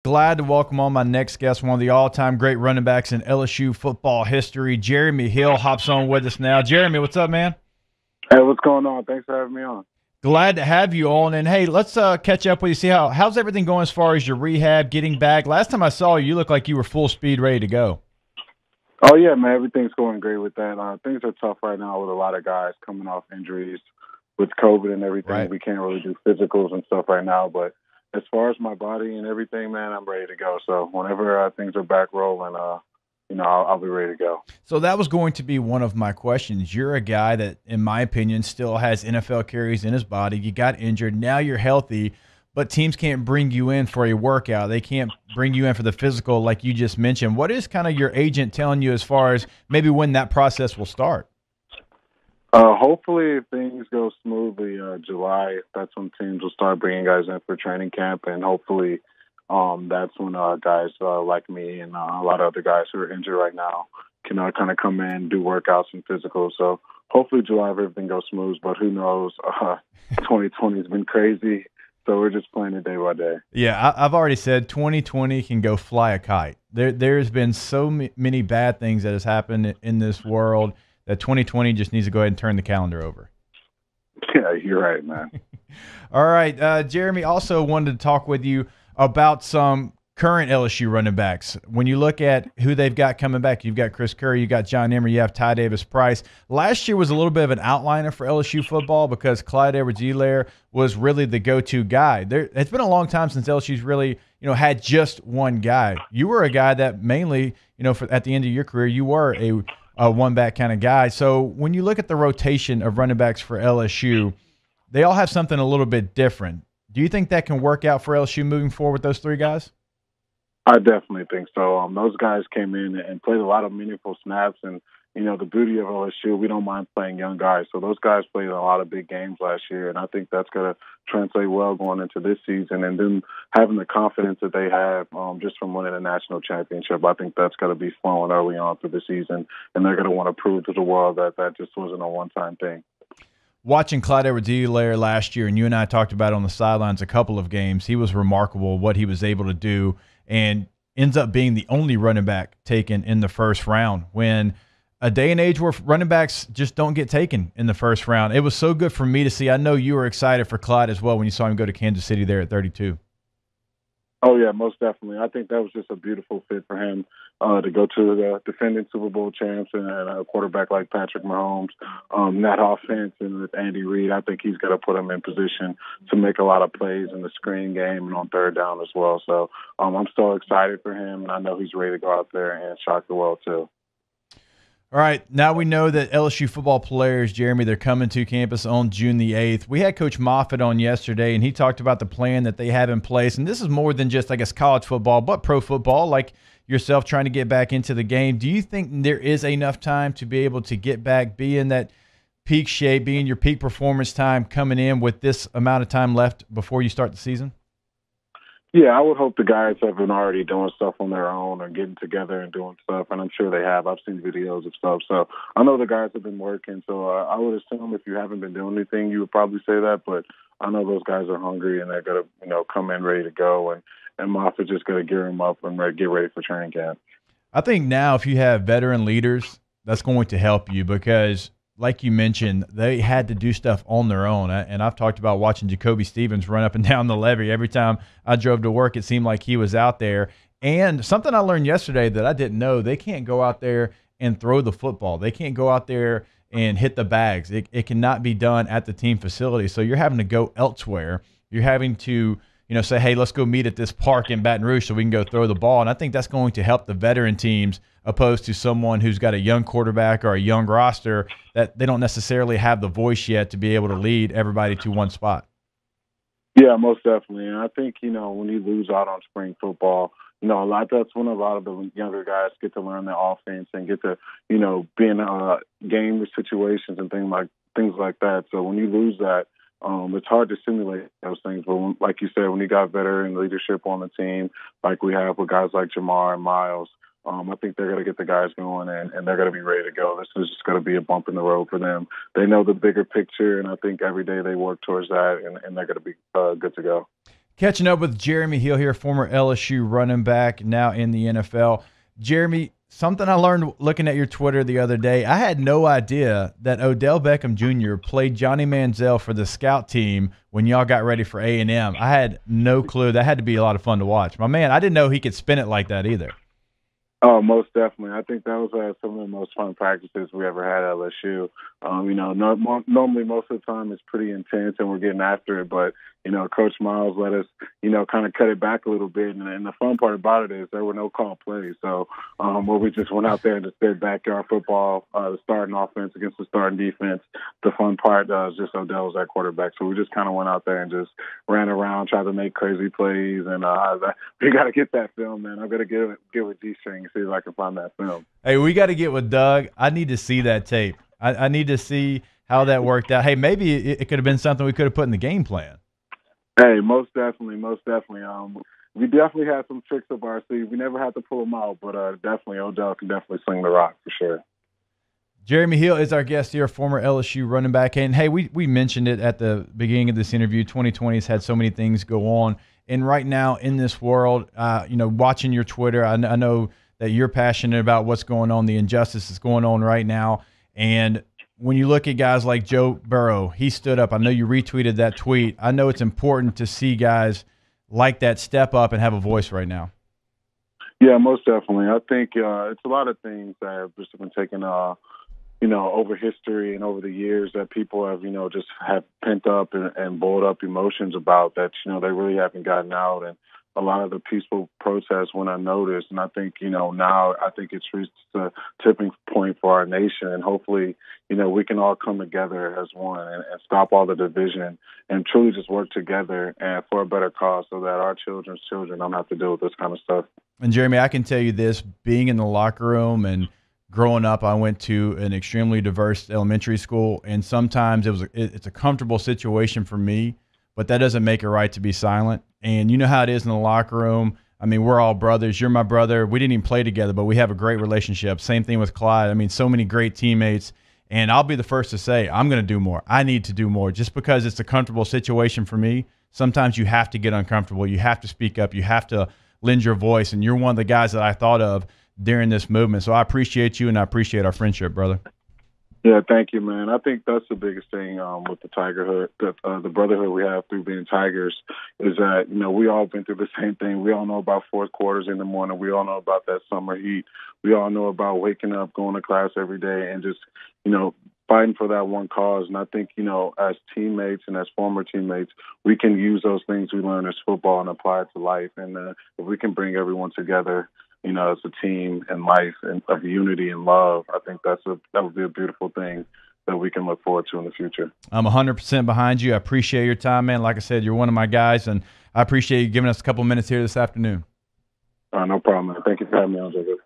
glad to welcome on my next guest, one of the all-time great running backs in LSU football history. Jeremy Hill hops on with us now. Jeremy, what's up, man? Hey, what's going on? Thanks for having me on. Glad to have you on. And, hey, let's catch up with you, see how's everything going as far as your rehab, getting back. Last time I saw you, you looked like you were full speed, ready to go. Oh, yeah, man, everything's going great with that. Things are tough right now with a lot of guys coming off injuries with COVID and everything. Right. We can't really do physicals and stuff right now, but as far as my body and everything, man, I'm ready to go. So whenever things are back rolling, I'll be ready to go. So that was going to be one of my questions. You're a guy that, in my opinion, still has NFL carries in his body. You got injured. Now you're healthy, but teams can't bring you in for a workout. They can't bring you in for the physical like you just mentioned. What is kind of your agent telling you as far as maybe when that process will start? Hopefully, if things go smoothly, July, that's when teams will start bringing guys in for training camp, and hopefully that's when guys like me and a lot of other guys who are injured right now can kind of come in, do workouts and physicals. So hopefully July, if everything goes smooth, but who knows? 2020 has been crazy, so we're just playing it day by day. Yeah, I've already said 2020 can go fly a kite. There's been so many bad things that has happened in this world that 2020 just needs to go ahead and turn the calendar over. Yeah, you're right, man. All right, Jeremy, also wanted to talk with you about some current LSU running backs. When you look at who they've got coming back, you've got Chris Curry, you've got John Emery, you have Ty Davis-Price. Last year was a little bit of an outliner for LSU football because Clyde Edwards-Helaire was really the go-to guy. It's been a long time since LSU's really, had just one guy. You were a guy that mainly, at the end of your career, you were a one-back kind of guy. So when you look at the rotation of running backs for LSU, they all have something a little bit different. Do you think that can work out for LSU moving forward with those three guys? I definitely think so. Those guys came in and played a lot of meaningful snaps, and the beauty of LSU, we don't mind playing young guys. So those guys played a lot of big games last year, and I think that's going to translate well going into this season. And then having the confidence that they have just from winning a national championship, I think that's going to be flowing early on through the season, and they're going to want to prove to the world that that just wasn't a one-time thing. Watching Clyde Edwards-Helaire last year, and you and I talked about it on the sidelines a couple of games, he was remarkable what he was able to do and ends up being the only running back taken in the first round when a day and age where running backs just don't get taken in the first round. It was so good for me to see. I know you were excited for Clyde as well when you saw him go to Kansas City there at 32. Oh, yeah, most definitely. I think that was just a beautiful fit for him to go to the defending Super Bowl champs and a quarterback like Patrick Mahomes. That offense and with Andy Reid, I think he's going to put him in position to make a lot of plays in the screen game and on third down as well. So I'm so excited for him, and I know he's ready to go out there and shock the world too. All right, now we know that LSU football players, Jeremy, they're coming to campus on June the 8th. We had Coach Moffitt on yesterday, and he talked about the plan that they have in place. And this is more than just, I guess, college football, but pro football, like yourself trying to get back into the game. Do you think there is enough time to be able to get back, be in that peak shape, be in your peak performance time coming in with this amount of time left before you start the season? Yeah, I would hope the guys have been already doing stuff on their own or getting together and doing stuff, and I'm sure they have. I've seen videos of stuff, so I know the guys have been working. So I would assume if you haven't been doing anything, you would probably say that, but I know those guys are hungry and they're going to, come in ready to go, and Moffitt's just going to gear them up and get ready for training camp. I think now if you have veteran leaders, that's going to help you because – like you mentioned, they had to do stuff on their own. And I've talked about watching Jacoby Stevens run up and down the levee. Every time I drove to work, it seemed like he was out there. And something I learned yesterday that I didn't know, they can't go out there and throw the football. They can't go out there and hit the bags. It cannot be done at the team facility. So you're having to go elsewhere. You're having to say, hey, let's go meet at this park in Baton Rouge so we can go throw the ball. And I think that's going to help the veteran teams opposed to someone who's got a young quarterback or a young roster that they don't necessarily have the voice yet to be able to lead everybody to one spot. Yeah, most definitely. And I think, when you lose out on spring football, that's when a lot of the younger guys get to learn the offense and get to, be in game situations and things like that. So when you lose that, it's hard to simulate those things. But like you said, when you got veteran leadership on the team, like we have with guys like Jamar and Miles, I think they're going to get the guys going and they're going to be ready to go. This is just going to be a bump in the road for them. They know the bigger picture, and I think every day they work towards that, and they're going to be good to go. Catching up with Jeremy Hill here, former LSU running back, now in the NFL. Jeremy, something I learned looking at your Twitter the other day, I had no idea that Odell Beckham Jr. played Johnny Manziel for the scout team when y'all got ready for A&M. I had no clue. That had to be a lot of fun to watch. My man, I didn't know he could spin it like that either. Oh, most definitely. I think that was some of the most fun practices we ever had at LSU. Normally most of the time it's pretty intense and we're getting after it, but Coach Miles let us, kind of cut it back a little bit. And the fun part about it is there were no call plays. So where we just went out there and just did backyard football, the starting offense against the starting defense. The fun part is just Odell was at quarterback. So we just kind of went out there and just ran around, tried to make crazy plays. And we got to get that film, man. I'm going to get with G-String and see if I can find that film. Hey, we got to get with Doug. I need to see that tape. I need to see how that worked out. Hey, maybe it could have been something we could have put in the game plan. Hey, most definitely. We definitely had some tricks up our sleeve. We never had to pull them out, but definitely Odell can definitely sling the rock for sure. Jeremy Hill is our guest here, former LSU running back. And, hey, we mentioned it at the beginning of this interview. 2020 has had so many things go on. And right now in this world, watching your Twitter, I know that you're passionate about what's going on, the injustice that's going on right now. And when you look at guys like Joe Burrow, he stood up. I know you retweeted that tweet. I know it's important to see guys like that step up and have a voice right now. Yeah, most definitely. I think it's a lot of things that have just been taken, over history and over the years that people have, just have pent up and boiled up emotions about that, they really haven't gotten out. And a lot of the peaceful protests went unnoticed. And I think, now I think it's reached a tipping point for our nation. And hopefully, we can all come together as one and stop all the division and truly just work together and for a better cause so that our children's children don't have to deal with this kind of stuff. And, Jeremy, I can tell you this, being in the locker room and growing up, I went to an extremely diverse elementary school, and sometimes it's a comfortable situation for me, but that doesn't make it right to be silent. And you know how it is in the locker room. I mean, we're all brothers. You're my brother. We didn't even play together, but we have a great relationship. Same thing with Clyde. I mean, so many great teammates. And I'll be the first to say, I'm going to do more. I need to do more. Just because it's a comfortable situation for me, sometimes you have to get uncomfortable. You have to speak up. You have to lend your voice. And you're one of the guys that I thought of during this movement. So I appreciate you, and I appreciate our friendship, brother. Yeah, thank you, man. I think that's the biggest thing with the Tigerhood, the brotherhood we have through being Tigers, is that, we all been through the same thing. We all know about fourth quarters in the morning. We all know about that summer heat. We all know about waking up, going to class every day, and just, fighting for that one cause. And I think, as teammates and as former teammates, we can use those things we learn as football and apply it to life. And if we can bring everyone together, as a team and life and of unity and love, I think that would be a beautiful thing that we can look forward to in the future. I'm 100% behind you. I appreciate your time, man. Like I said, you're one of my guys, and I appreciate you giving us a couple minutes here this afternoon. No problem, man. Thank you for having me on, Jacob.